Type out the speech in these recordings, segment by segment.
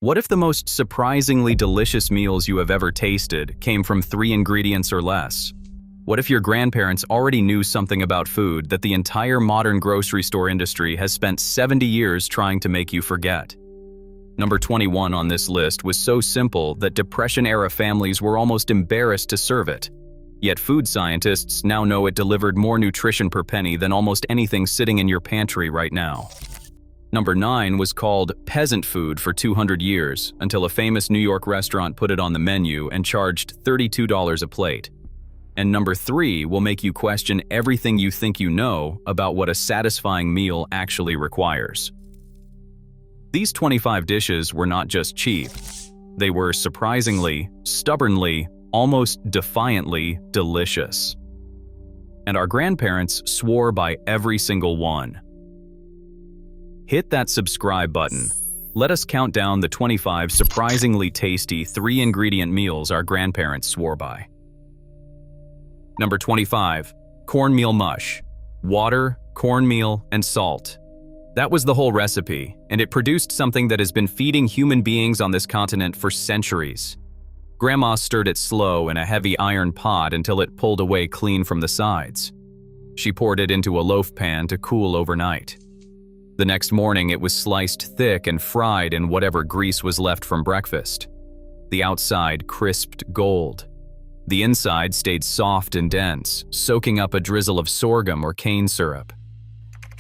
What if the most surprisingly delicious meals you have ever tasted came from 3 ingredients or less? What if your grandparents already knew something about food that the entire modern grocery store industry has spent 70 years trying to make you forget? Number 21 on this list was so simple that Depression-era families were almost embarrassed to serve it. Yet food scientists now know it delivered more nutrition per penny than almost anything sitting in your pantry right now. Number 9 was called peasant food for 200 years, until a famous New York restaurant put it on the menu and charged $32 a plate. And number 3 will make you question everything you think you know about what a satisfying meal actually requires. These 25 dishes were not just cheap. They were surprisingly, stubbornly, almost defiantly delicious. And our grandparents swore by every single one. Hit that subscribe button. Let us count down the 25 surprisingly tasty 3-ingredient meals our grandparents swore by. Number 25. Cornmeal mush. Water, cornmeal, and salt. That was the whole recipe, and it produced something that has been feeding human beings on this continent for centuries. Grandma stirred it slow in a heavy iron pot until it pulled away clean from the sides. She poured it into a loaf pan to cool overnight. The next morning, it was sliced thick and fried in whatever grease was left from breakfast. The outside crisped gold. The inside stayed soft and dense, soaking up a drizzle of sorghum or cane syrup.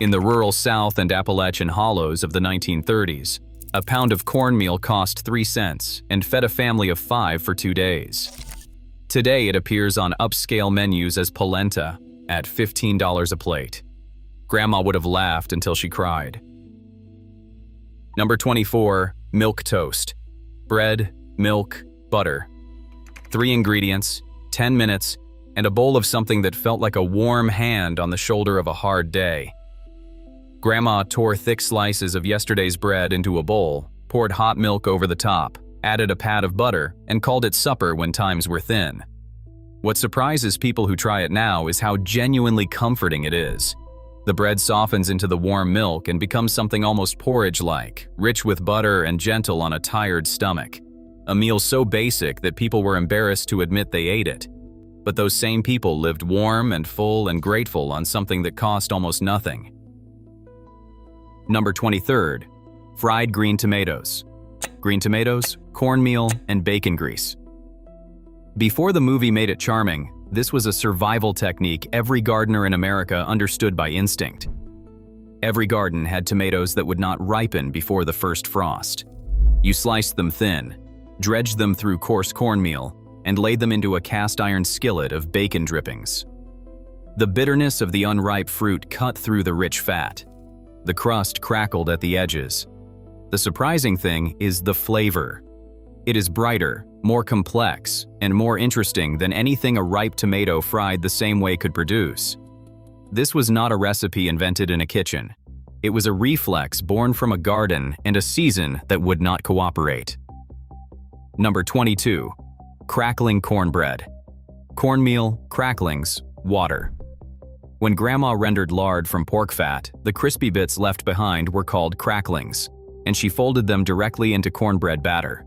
In the rural South and Appalachian hollows of the 1930s, a pound of cornmeal cost 3 cents and fed a family of 5 for 2 days. Today, it appears on upscale menus as polenta at $15 a plate. Grandma would have laughed until she cried. Number 24. Milk toast. Bread, milk, butter. 3 ingredients, 10 minutes, and a bowl of something that felt like a warm hand on the shoulder of a hard day. Grandma tore thick slices of yesterday's bread into a bowl, poured hot milk over the top, added a pat of butter, and called it supper when times were thin. What surprises people who try it now is how genuinely comforting it is. The bread softens into the warm milk and becomes something almost porridge-like, rich with butter and gentle on a tired stomach. A meal so basic that people were embarrassed to admit they ate it. But those same people lived warm and full and grateful on something that cost almost nothing. Number 23. Fried green tomatoes. Green tomatoes, cornmeal, and bacon grease. Before the movie made it charming, this was a survival technique every gardener in America understood by instinct. Every garden had tomatoes that would not ripen before the first frost. You sliced them thin, dredged them through coarse cornmeal, and laid them into a cast iron skillet of bacon drippings. The bitterness of the unripe fruit cut through the rich fat. The crust crackled at the edges. The surprising thing is the flavor. It is brighter, more complex, and more interesting than anything a ripe tomato fried the same way could produce. This was not a recipe invented in a kitchen. It was a reflex born from a garden and a season that would not cooperate. Number 22. Crackling cornbread. Cornmeal, cracklings, water. When Grandma rendered lard from pork fat, the crispy bits left behind were called cracklings, and she folded them directly into cornbread batter.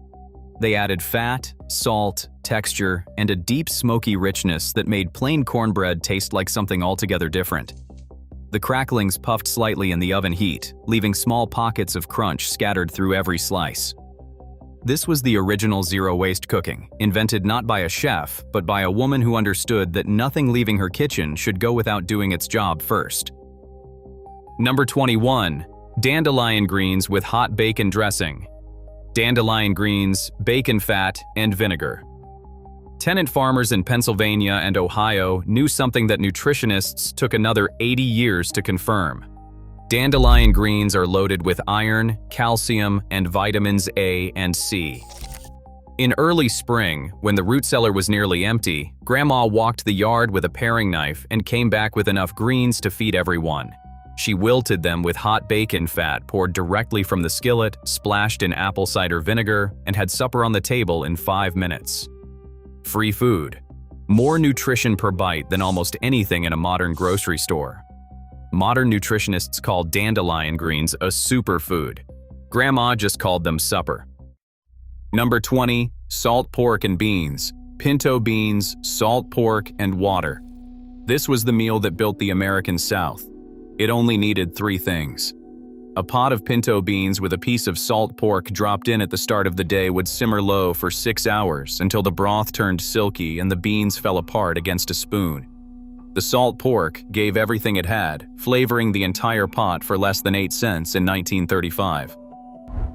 They added fat, salt, texture, and a deep smoky richness that made plain cornbread taste like something altogether different. The cracklings puffed slightly in the oven heat, leaving small pockets of crunch scattered through every slice. This was the original zero-waste cooking, invented not by a chef, but by a woman who understood that nothing leaving her kitchen should go without doing its job first. Number 21. Dandelion greens with hot bacon dressing. Dandelion greens, bacon fat, and vinegar. Tenant farmers in Pennsylvania and Ohio knew something that nutritionists took another 80 years to confirm. Dandelion greens are loaded with iron, calcium, and vitamins A and C. In early spring, when the root cellar was nearly empty, Grandma walked the yard with a paring knife and came back with enough greens to feed everyone. She wilted them with hot bacon fat poured directly from the skillet, splashed in apple cider vinegar, and had supper on the table in 5 minutes. Free food. More nutrition per bite than almost anything in a modern grocery store. Modern nutritionists call dandelion greens a superfood. Grandma just called them supper. Number 20, salt pork and beans. Pinto beans, salt pork, and water. This was the meal that built the American South. It only needed 3 things. A pot of pinto beans with a piece of salt pork dropped in at the start of the day would simmer low for 6 hours until the broth turned silky and the beans fell apart against a spoon. The salt pork gave everything it had, flavoring the entire pot for less than 8 cents in 1935.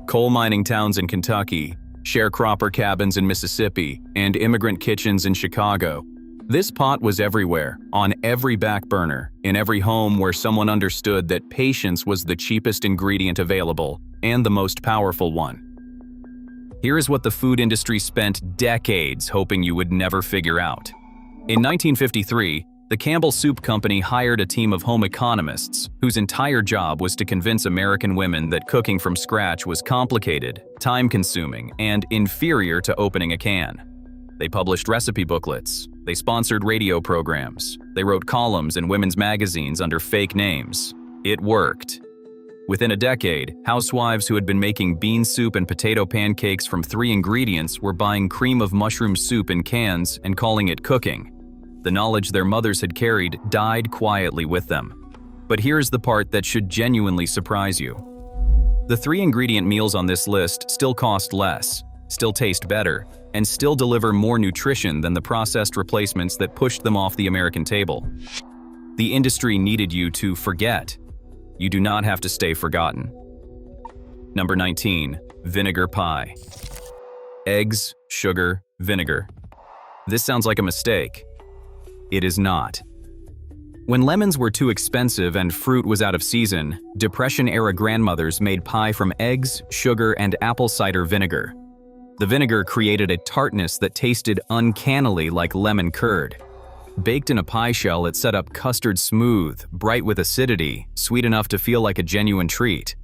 Coal mining towns in Kentucky, sharecropper cabins in Mississippi, and immigrant kitchens in Chicago. This pot was everywhere, on every back burner, in every home where someone understood that patience was the cheapest ingredient available and the most powerful one. Here is what the food industry spent decades hoping you would never figure out. In 1953, the Campbell Soup Company hired a team of home economists whose entire job was to convince American women that cooking from scratch was complicated, time-consuming, and inferior to opening a can. They published recipe booklets, they sponsored radio programs, they wrote columns in women's magazines under fake names. It worked. Within a decade, housewives who had been making bean soup and potato pancakes from 3 ingredients were buying cream of mushroom soup in cans and calling it cooking. The knowledge their mothers had carried died quietly with them. But here's the part that should genuinely surprise you. The 3-ingredient meals on this list still cost less, still taste better, and still deliver more nutrition than the processed replacements that pushed them off the American table. The industry needed you to forget. You do not have to stay forgotten. Number 19, vinegar pie. Eggs, sugar, vinegar. This sounds like a mistake. It is not. When lemons were too expensive and fruit was out of season, Depression-era grandmothers made pie from eggs, sugar, and apple cider vinegar. The vinegar created a tartness that tasted uncannily like lemon curd. Baked in a pie shell, it set up custard smooth, bright with acidity, sweet enough to feel like a genuine treat.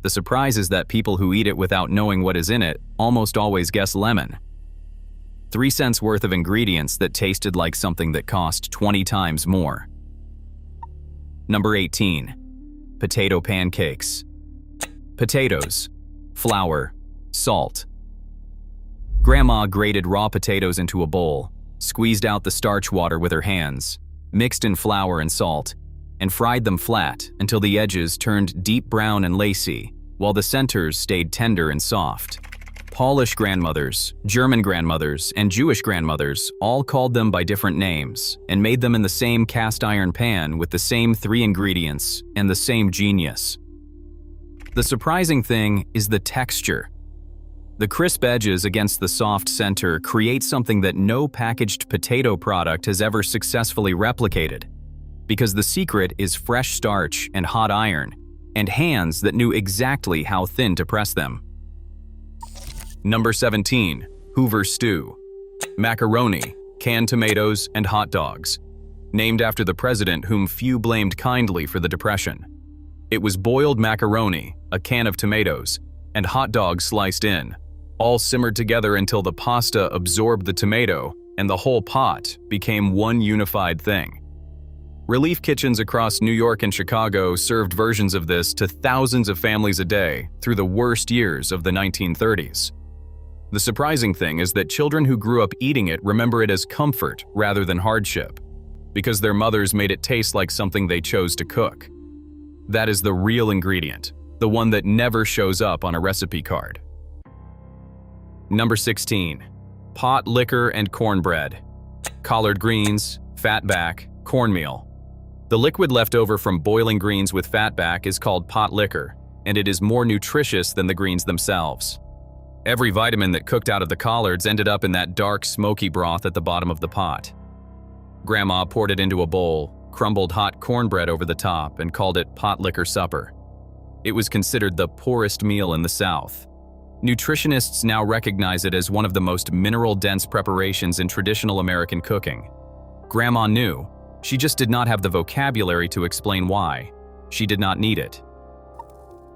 The surprise is that people who eat it without knowing what is in it almost always guess lemon. 3 cents worth of ingredients that tasted like something that cost 20 times more. Number 18, potato pancakes. Potatoes, flour, salt. Grandma grated raw potatoes into a bowl, squeezed out the starch water with her hands, mixed in flour and salt, and fried them flat until the edges turned deep brown and lacy, while the centers stayed tender and soft. Polish grandmothers, German grandmothers, and Jewish grandmothers all called them by different names and made them in the same cast iron pan with the same 3 ingredients and the same genius. The surprising thing is the texture. The crisp edges against the soft center create something that no packaged potato product has ever successfully replicated, because the secret is fresh starch and hot iron, and hands that knew exactly how thin to press them. Number 17, Hoover stew. Macaroni, canned tomatoes, and hot dogs. Named after the president whom few blamed kindly for the Depression. It was boiled macaroni, a can of tomatoes, and hot dogs sliced in, all simmered together until the pasta absorbed the tomato and the whole pot became one unified thing. Relief kitchens across New York and Chicago served versions of this to thousands of families a day through the worst years of the 1930s. The surprising thing is that children who grew up eating it remember it as comfort rather than hardship, because their mothers made it taste like something they chose to cook. That is the real ingredient, the one that never shows up on a recipe card. Number 16, pot liquor and cornbread. Collard greens, fatback, cornmeal. The liquid left over from boiling greens with fatback is called pot liquor, and it is more nutritious than the greens themselves. Every vitamin that cooked out of the collards ended up in that dark, smoky broth at the bottom of the pot. Grandma poured it into a bowl, crumbled hot cornbread over the top, and called it pot liquor supper. It was considered the poorest meal in the South. Nutritionists now recognize it as one of the most mineral-dense preparations in traditional American cooking. Grandma knew. She just did not have the vocabulary to explain why. She did not need it.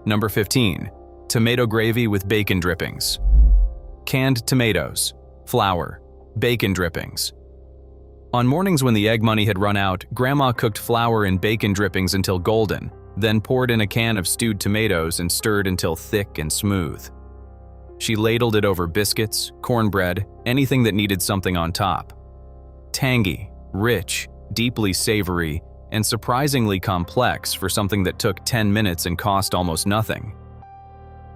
Number 15, tomato gravy with bacon drippings. Canned tomatoes, flour, bacon drippings. On mornings when the egg money had run out, Grandma cooked flour in bacon drippings until golden, then poured in a can of stewed tomatoes and stirred until thick and smooth. She ladled it over biscuits, cornbread, anything that needed something on top. Tangy, rich, deeply savory, and surprisingly complex for something that took 10 minutes and cost almost nothing.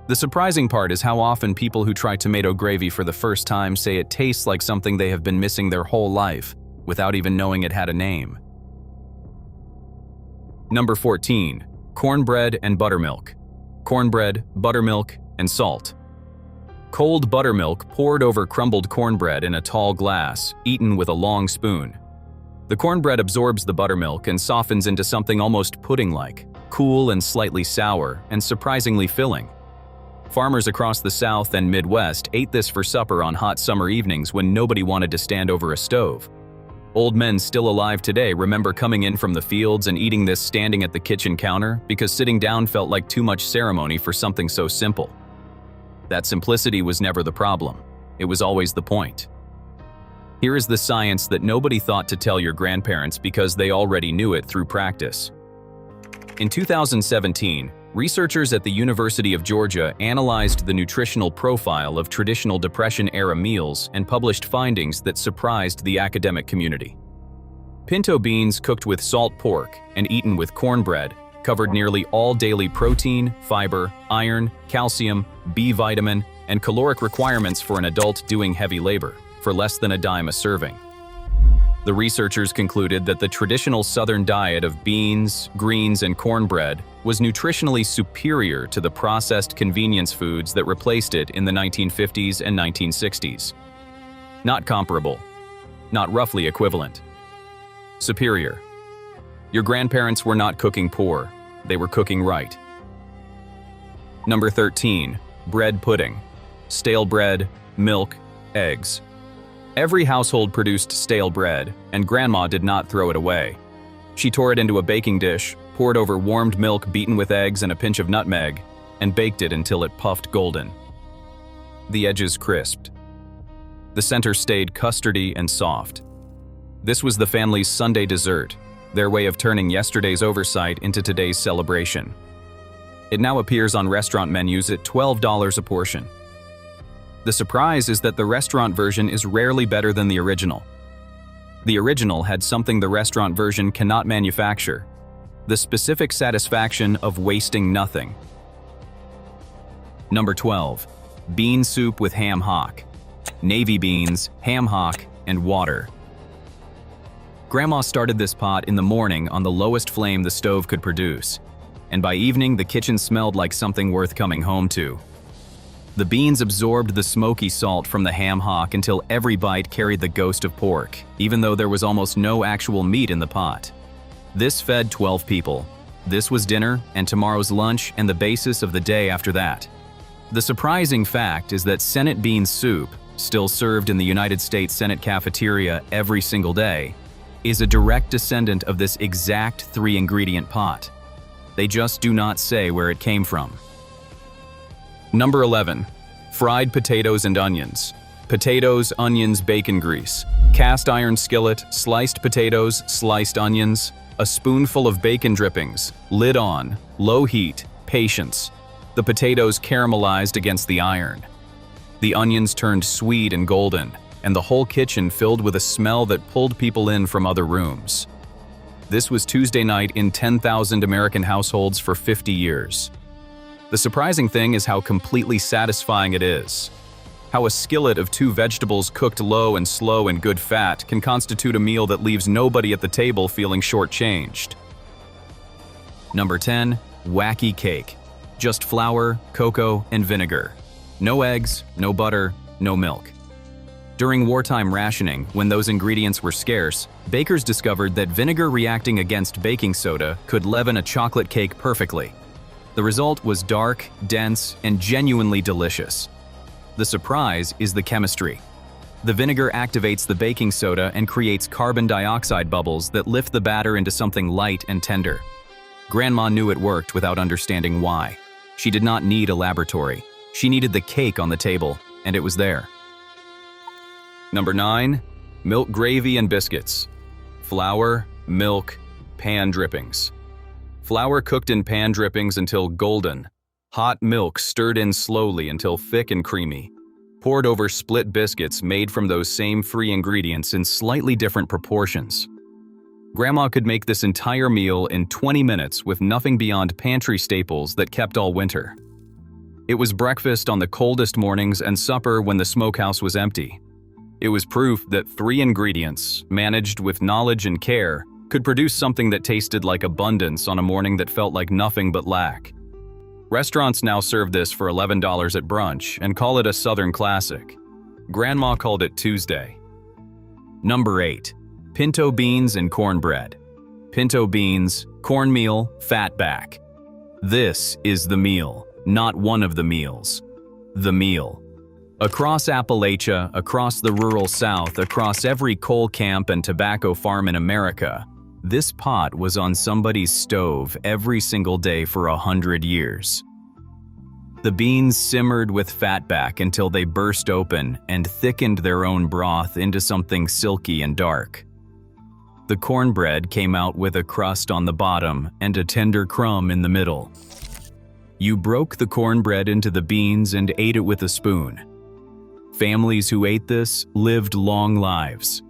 The surprising part is how often people who try tomato gravy for the first time say it tastes like something they have been missing their whole life, without even knowing it had a name. Number 14. Cornbread and buttermilk. Cornbread, buttermilk, and salt. Cold buttermilk poured over crumbled cornbread in a tall glass, eaten with a long spoon. The cornbread absorbs the buttermilk and softens into something almost pudding-like, cool and slightly sour, and surprisingly filling. Farmers across the South and Midwest ate this for supper on hot summer evenings when nobody wanted to stand over a stove. Old men still alive today remember coming in from the fields and eating this standing at the kitchen counter because sitting down felt like too much ceremony for something so simple. That simplicity was never the problem. It was always the point. Here is the science that nobody thought to tell your grandparents because they already knew it through practice. In 2017, researchers at the University of Georgia analyzed the nutritional profile of traditional Depression-era meals and published findings that surprised the academic community. Pinto beans cooked with salt pork and eaten with cornbread covered nearly all daily protein, fiber, iron, calcium, B vitamin, and caloric requirements for an adult doing heavy labor, for less than a dime a serving. The researchers concluded that the traditional Southern diet of beans, greens, and cornbread was nutritionally superior to the processed convenience foods that replaced it in the 1950s and 1960s. Not comparable. Not roughly equivalent. Superior. Your grandparents were not cooking poor. They were cooking right. Number 13. Bread pudding. Stale bread, milk, eggs. Every household produced stale bread, and Grandma did not throw it away. She tore it into a baking dish, poured over warmed milk beaten with eggs and a pinch of nutmeg, and baked it until it puffed golden. The edges crisped. The center stayed custardy and soft. This was the family's Sunday dessert, their way of turning yesterday's oversight into today's celebration. It now appears on restaurant menus at $12 a portion. The surprise is that the restaurant version is rarely better than the original. The original had something the restaurant version cannot manufacture: the specific satisfaction of wasting nothing. Number 12. Bean soup with ham hock. Navy beans, ham hock, and water. Grandma started this pot in the morning on the lowest flame the stove could produce, and by evening the kitchen smelled like something worth coming home to. The beans absorbed the smoky salt from the ham hock until every bite carried the ghost of pork, even though there was almost no actual meat in the pot. This fed 12 people. This was dinner and tomorrow's lunch and the basis of the day after that. The surprising fact is that Senate bean soup, still served in the United States Senate cafeteria every single day, is a direct descendant of this exact 3-ingredient pot. They just do not say where it came from. Number 11. Fried potatoes and onions. Potatoes, onions, bacon grease. Cast iron skillet, sliced potatoes, sliced onions, a spoonful of bacon drippings, lid on, low heat, patience. The potatoes caramelized against the iron. The onions turned sweet and golden, and the whole kitchen filled with a smell that pulled people in from other rooms. This was Tuesday night in 10,000 American households for 50 years. The surprising thing is how completely satisfying it is. How a skillet of 2 vegetables cooked low and slow in good fat can constitute a meal that leaves nobody at the table feeling shortchanged. Number 10. Wacky cake. Just flour, cocoa, and vinegar. No eggs, no butter, no milk. During wartime rationing, when those ingredients were scarce, bakers discovered that vinegar reacting against baking soda could leaven a chocolate cake perfectly. The result was dark, dense, and genuinely delicious. The surprise is the chemistry. The vinegar activates the baking soda and creates carbon dioxide bubbles that lift the batter into something light and tender. Grandma knew it worked without understanding why. She did not need a laboratory. She needed the cake on the table, and it was there. Number 9. Milk gravy and biscuits. Flour, milk, pan drippings. Flour cooked in pan drippings until golden. Hot milk stirred in slowly until thick and creamy, poured over split biscuits made from those same three ingredients in slightly different proportions. Grandma could make this entire meal in 20 minutes with nothing beyond pantry staples that kept all winter. It was breakfast on the coldest mornings and supper when the smokehouse was empty. It was proof that three ingredients, managed with knowledge and care, could produce something that tasted like abundance on a morning that felt like nothing but lack. Restaurants now serve this for $11 at brunch and call it a Southern classic. Grandma called it Tuesday. Number 8. Pinto beans and cornbread. Pinto beans, cornmeal, fatback. This is the meal, not one of the meals. The meal. Across Appalachia, across the rural South, across every coal camp and tobacco farm in America, this pot was on somebody's stove every single day for 100 years. The beans simmered with fatback until they burst open and thickened their own broth into something silky and dark. The cornbread came out with a crust on the bottom and a tender crumb in the middle. You broke the cornbread into the beans and ate it with a spoon. Families who ate this lived long lives.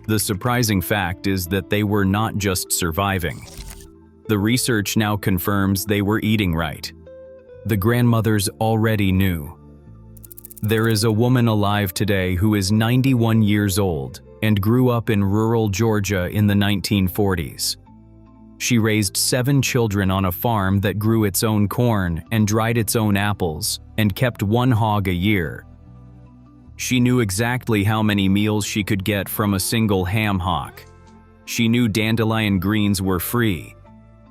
The surprising fact is that they were not just surviving. The research now confirms they were eating right. The grandmothers already knew. There is a woman alive today who is 91 years old and grew up in rural Georgia in the 1940s. She raised 7 children on a farm that grew its own corn and dried its own apples and kept 1 hog a year. She knew exactly how many meals she could get from a single ham hock. She knew dandelion greens were free.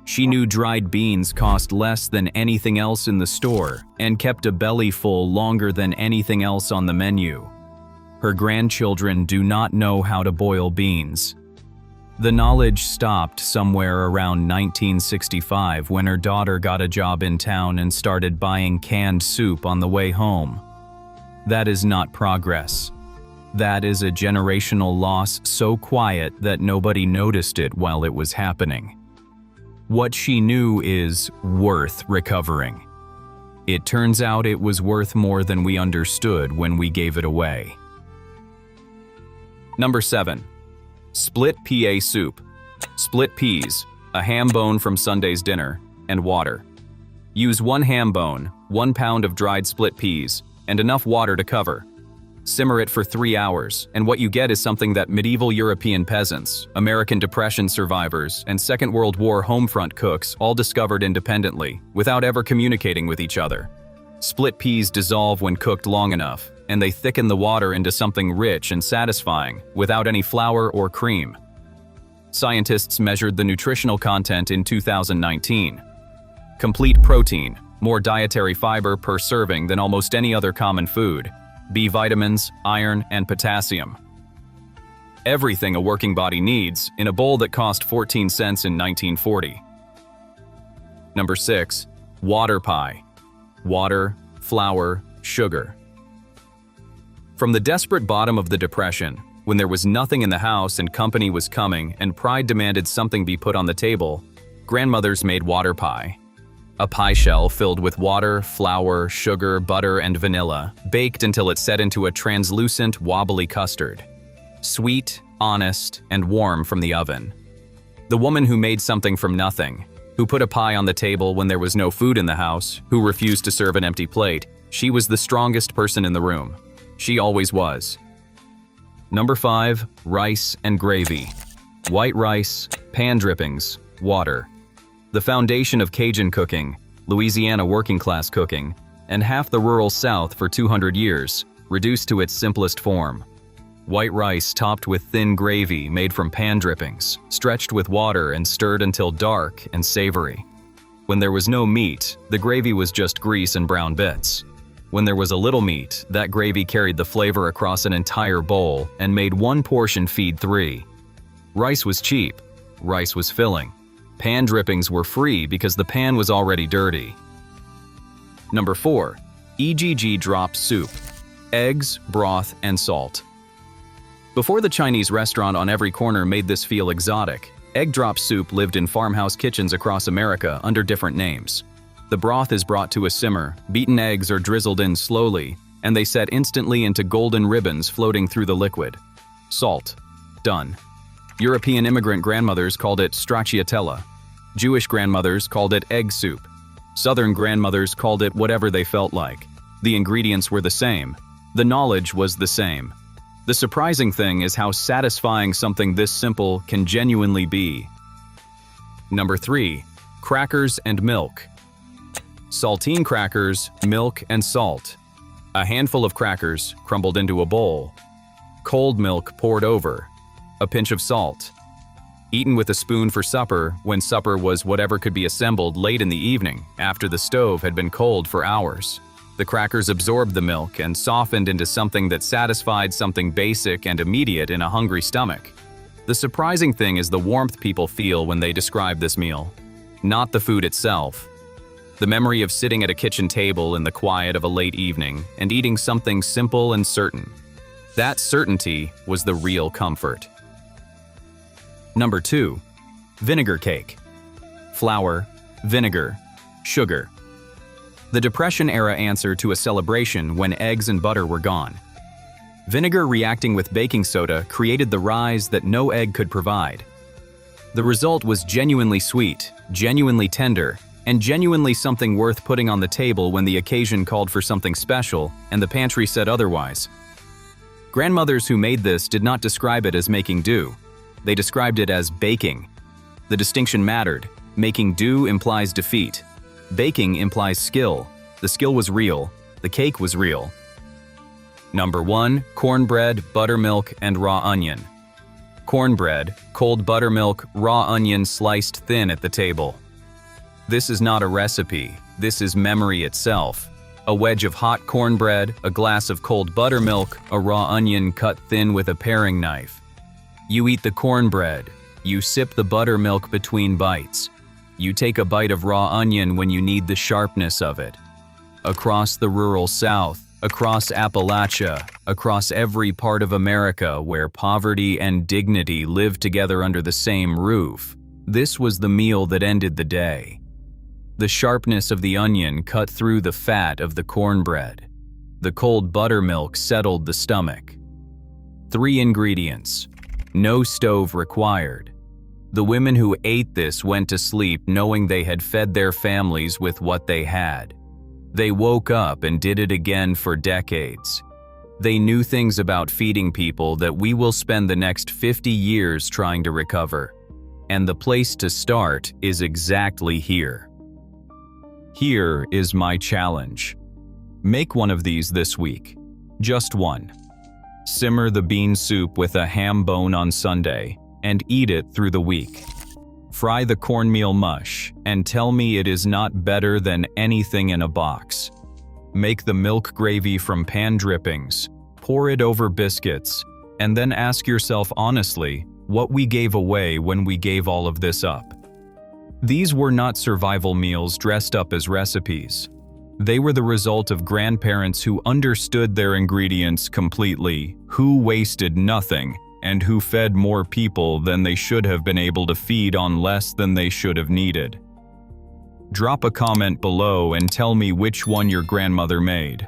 She knew dried beans cost less than anything else in the store and kept a belly full longer than anything else on the menu. Her grandchildren do not know how to boil beans. The knowledge stopped somewhere around 1965 when her daughter got a job in town and started buying canned soup on the way home. That is not progress. That is a generational loss so quiet that nobody noticed it while it was happening. What she knew is worth recovering. It turns out it was worth more than we understood when we gave it away. Number 7. Split PA soup. Split peas, a ham bone from Sunday's dinner, and water. Use 1 ham bone, 1 pound of dried split peas, and enough water to cover. Simmer it for 3 hours, and what you get is something that medieval European peasants, American Depression survivors, and Second World War homefront cooks all discovered independently, without ever communicating with each other. Split peas dissolve when cooked long enough, and they thicken the water into something rich and satisfying, without any flour or cream. Scientists measured the nutritional content in 2019. Complete protein, more dietary fiber per serving than almost any other common food, B vitamins, iron, and potassium. Everything a working body needs in a bowl that cost 14 cents in 1940. Number 6. Water pie. Water, flour, sugar. From the desperate bottom of the Depression, when there was nothing in the house and company was coming and pride demanded something be put on the table, grandmothers made water pie. A pie shell filled with water, flour, sugar, butter, and vanilla, baked until it set into a translucent, wobbly custard. Sweet, honest, and warm from the oven. The woman who made something from nothing, who put a pie on the table when there was no food in the house, who refused to serve an empty plate, she was the strongest person in the room. She always was. Number 5. Rice and gravy. White rice, pan drippings, water. The foundation of Cajun cooking, Louisiana working class cooking, and half the rural South for 200 years, reduced to its simplest form. White rice topped with thin gravy made from pan drippings, stretched with water and stirred until dark and savory. When there was no meat, the gravy was just grease and brown bits. When there was a little meat, that gravy carried the flavor across an entire bowl and made 1 portion feed 3. Rice was cheap. Rice was filling. Pan drippings were free because the pan was already dirty. Number 4. EGG drop soup. Eggs, broth, and salt. Before the Chinese restaurant on every corner made this feel exotic, egg drop soup lived in farmhouse kitchens across America under different names. The broth is brought to a simmer, beaten eggs are drizzled in slowly, and they set instantly into golden ribbons floating through the liquid. Salt. Done. European immigrant grandmothers called it stracciatella. Jewish grandmothers called it egg soup. Southern grandmothers called it whatever they felt like. The ingredients were the same. The knowledge was the same. The surprising thing is how satisfying something this simple can genuinely be. Number 3. Crackers and milk. Saltine crackers, milk, and salt. A handful of crackers crumbled into a bowl. Cold milk poured over. A pinch of salt. Eaten with a spoon for supper when supper was whatever could be assembled late in the evening after the stove had been cold for hours. The crackers absorbed the milk and softened into something that satisfied something basic and immediate in a hungry stomach. The surprising thing is the warmth people feel when they describe this meal, not the food itself. The memory of sitting at a kitchen table in the quiet of a late evening and eating something simple and certain. That certainty was the real comfort. Number 2. Vinegar cake. Flour, vinegar, sugar. The Depression-era answer to a celebration when eggs and butter were gone. Vinegar reacting with baking soda created the rise that no egg could provide. The result was genuinely sweet, genuinely tender, and genuinely something worth putting on the table when the occasion called for something special and the pantry said otherwise. Grandmothers who made this did not describe it as making do. They described it as baking. The distinction mattered. Making do implies defeat. Baking implies skill. The skill was real. The cake was real. Number 1. Cornbread, buttermilk, and raw onion. Cornbread, cold buttermilk, raw onion sliced thin at the table. This is not a recipe. This is memory itself. A wedge of hot cornbread, a glass of cold buttermilk, a raw onion cut thin with a paring knife. You eat the cornbread. You sip the buttermilk between bites. You take a bite of raw onion when you need the sharpness of it. Across the rural South, across Appalachia, across every part of America where poverty and dignity live together under the same roof, this was the meal that ended the day. The sharpness of the onion cut through the fat of the cornbread. The cold buttermilk settled the stomach. 3 ingredients. No stove required. The women who ate this went to sleep knowing they had fed their families with what they had. They woke up and did it again for decades. They knew things about feeding people that we will spend the next 50 years trying to recover. And the place to start is exactly here. Here is my challenge. Make one of these this week. Just one. Simmer the bean soup with a ham bone on Sunday and eat it through the week. Fry the cornmeal mush and tell me it is not better than anything in a box. Make the milk gravy from pan drippings, pour it over biscuits, and then ask yourself honestly what we gave away when we gave all of this up. These were not survival meals dressed up as recipes. They were the result of grandparents who understood their ingredients completely, who wasted nothing, and who fed more people than they should have been able to feed on less than they should have needed. Drop a comment below and tell me which one your grandmother made.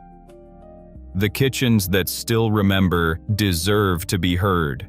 The kitchens that still remember deserve to be heard.